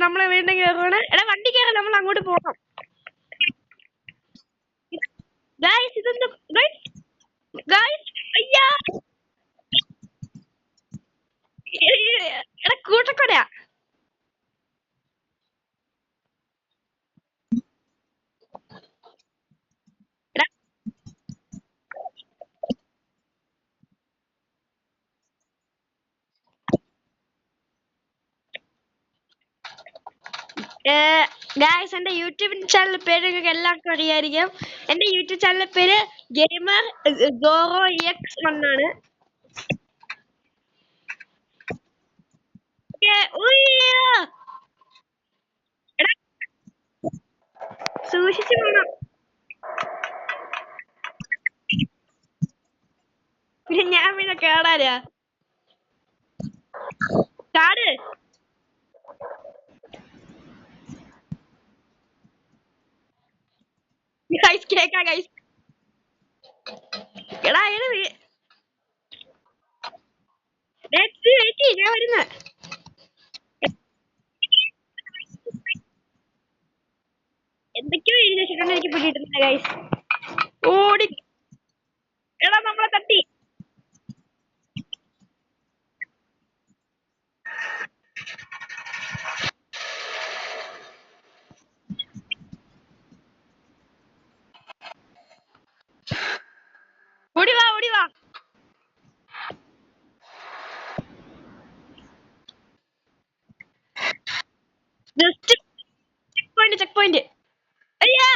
നമ്മളെ വീണ്ടും കയറുവാണ്. എടാ വണ്ടി കയറി നമ്മൾ അങ്ങോട്ട് പോകാം. ഗായ്സ് ഇതൊന്ന് ഗായ്സ് അയ്യാ എടാ കൂട്ടക്കൊലയാ. ഗായ്സ് എന്റെ യൂട്യൂബ് ചാനൽ പേര് നിങ്ങൾക്ക് എല്ലാവർക്കും അറിയായിരിക്കും. എന്റെ യൂട്യൂബ് ചാനലിന്റെ പേര് ഗെയിമർ ഗോറോ EX1 ആണ്. സൂക്ഷിച്ചു പോണം. പിന്നെ ഞാൻ പിന്നെ കേടാരാ ചാട്. ഗൈസ് കേക്കാ ഗൈസ്. എടാ ഞാൻ വരുന്ന. എന്തൊക്കെയോ എഴുതി വെച്ചിട്ടുണ്ട്, എനിക്ക് പിടിയിട്ടില്ല ഗൈസ്. ഓടി. എടാ നമ്മളെ തട്ടി. ഓടി വാ ഓടി വാ. Just check point. അയ്യാ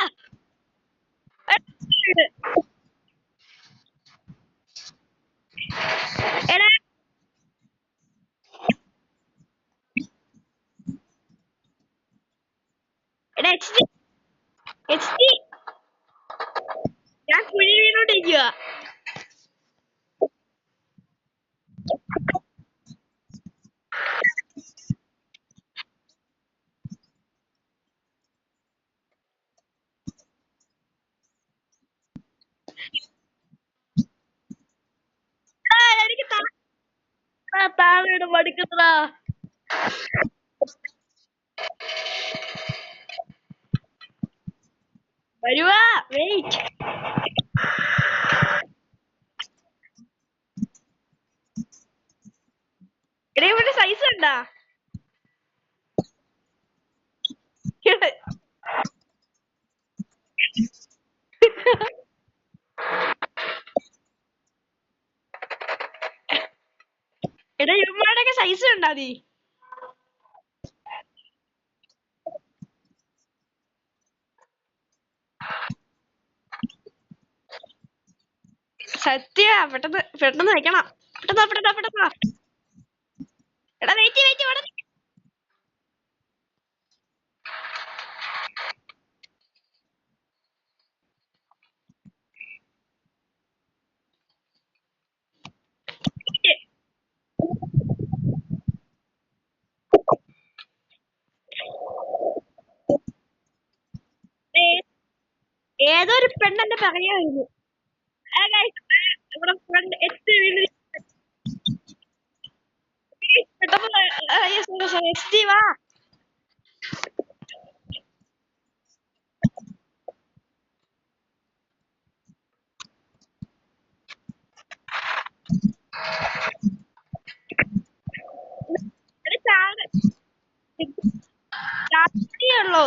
എടാ എടാ HD ഞാൻ കുഴി വീണോണ്ടിരിക്കുക. എനിക്ക് താഴെ മടുക്കുന്നതാ. വരുവാ വെയിറ്റ്. എടാ ഇവിടെ സൈസ് ഉണ്ടാ? എടാ ഇവന്മാരുടെയൊക്കെ സൈസ് ഉണ്ടാ നീ? സത്യ പെട്ടെന്ന് പെട്ടെന്ന് വെക്കണം. പെട്ടെന്ന്. എടാ വെയിറ്റ് ഇവിടെ. ഏതോ ഒരു പെണ്ണെന്റെ പറയായിരുന്നു. ഇവിടെ ഫ്രണ്ട് എത്തി വീണ്. SD വാ. ോ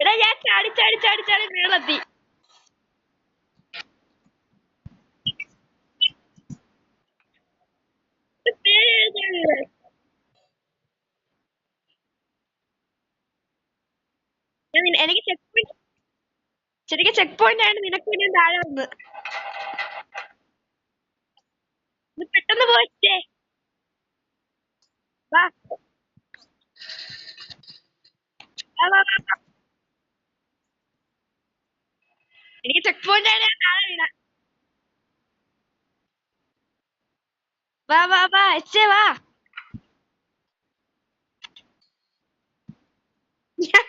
എടാ ഞാൻ ചാടി മേളെത്തി. എനിക്ക് ശരിക്കും ചെക്ക് പോയിന്റ് ആണ്. നിനക്ക് പിന്നെ താഴെ വന്ന് പെട്ടെന്ന് പോയിട്ടേ വാ. എനിക്ക് ചെക്ക് പോയിന്റ് ആണ്, ഞാൻ താഴെ വീണ. വാ എച്ചേ വാ. ഞാൻ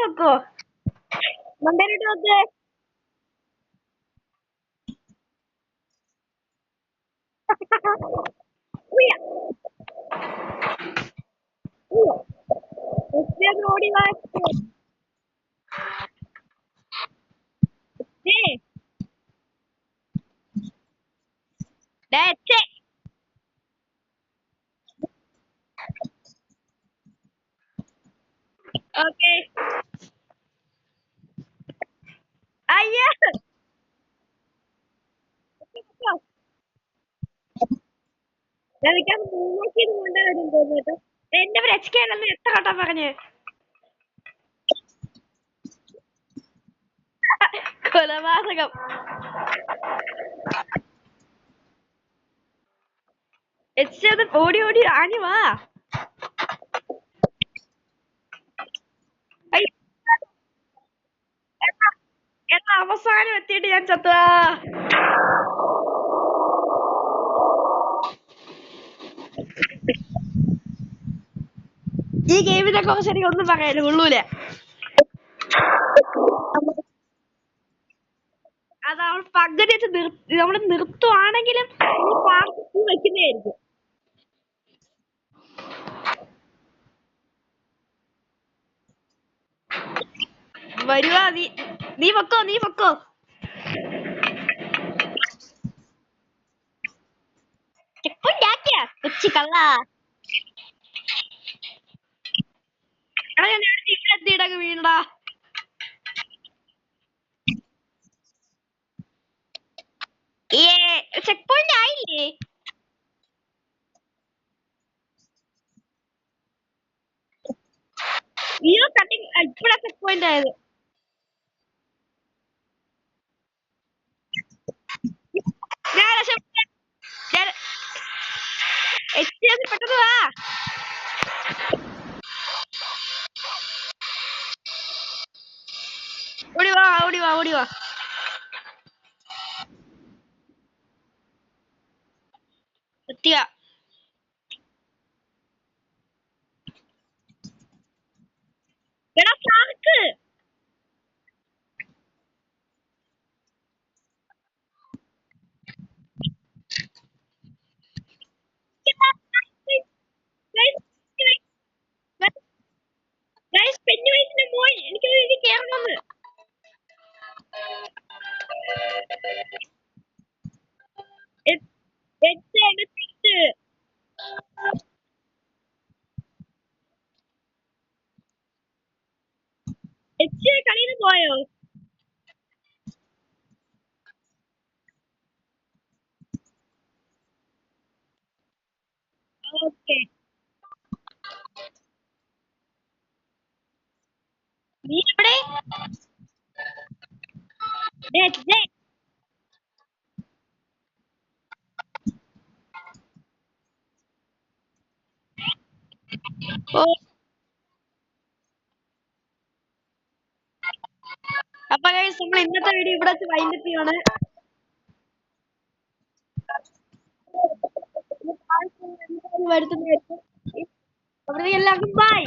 വെക്കോ മണ്ടേലിട്ട് വെക്ക്. ഉയ്യ, ഉയ്യ. ഓടി വാ. ഓക്കെ അയ്യോ എനിക്ക് മൂന്നോക്കി കൊണ്ടുവരും തോന്നുന്നു. എന്റെ പേര് HK അല്ലെന്ന് എത്ര കേട്ടാ പറഞ്ഞ് കൊലപാതകം. ഓടി ഓടി ആഞ്ഞു വാ. എന്നാ അവസാനം എത്തിയിട്ട് ഞാൻ ചത്തുവാ. ഈ ഗെയിമിനെ കുറിച്ച് എനിക്ക് ഒന്നും പറയാനില്ല, ഉള്ളൂല. അത് അവൾ പകുതി വെച്ച് നമ്മള് നിർത്തുവാണെങ്കിലും വെക്കുന്നതായിരിക്കും. വരുവാ നീ പൊക്കോ നീ പൊക്കോ. കൊച്ചി കള്ള എത്തിയിട്ടൊക്കെ വീണടാ. ചെക്ക് പോയിന്റ് ആയില്ലേ? അയ്യോ കട്ടിങ് ഇപ്പഴാ ചെക്ക് പോയിന്റ് ആയത്. പെട്ടെന്ന് വാ. ഓടി വാ ഓടി വാ ഓടി വാ. എത്തിയ എടാ സാർക്ക് പെന്നുവയസിന്റെ മോൻ എനിക്ക് കേറണമെന്ന്. കളിയിൽ പോയോ? ഓക്കെ നീ എവിടെ? അപ്പൊ ഗൈസ് നമ്മൾ ഇന്നത്തെ വീഡിയോ ഇവിടെ വെച്ച് വൈൻഡപ്പ് ചെയ്യാണ്. വരുത്തുന്നതായിരിക്കും. അവിടത്തേക്ക് എല്ലാവർക്കും ബൈ.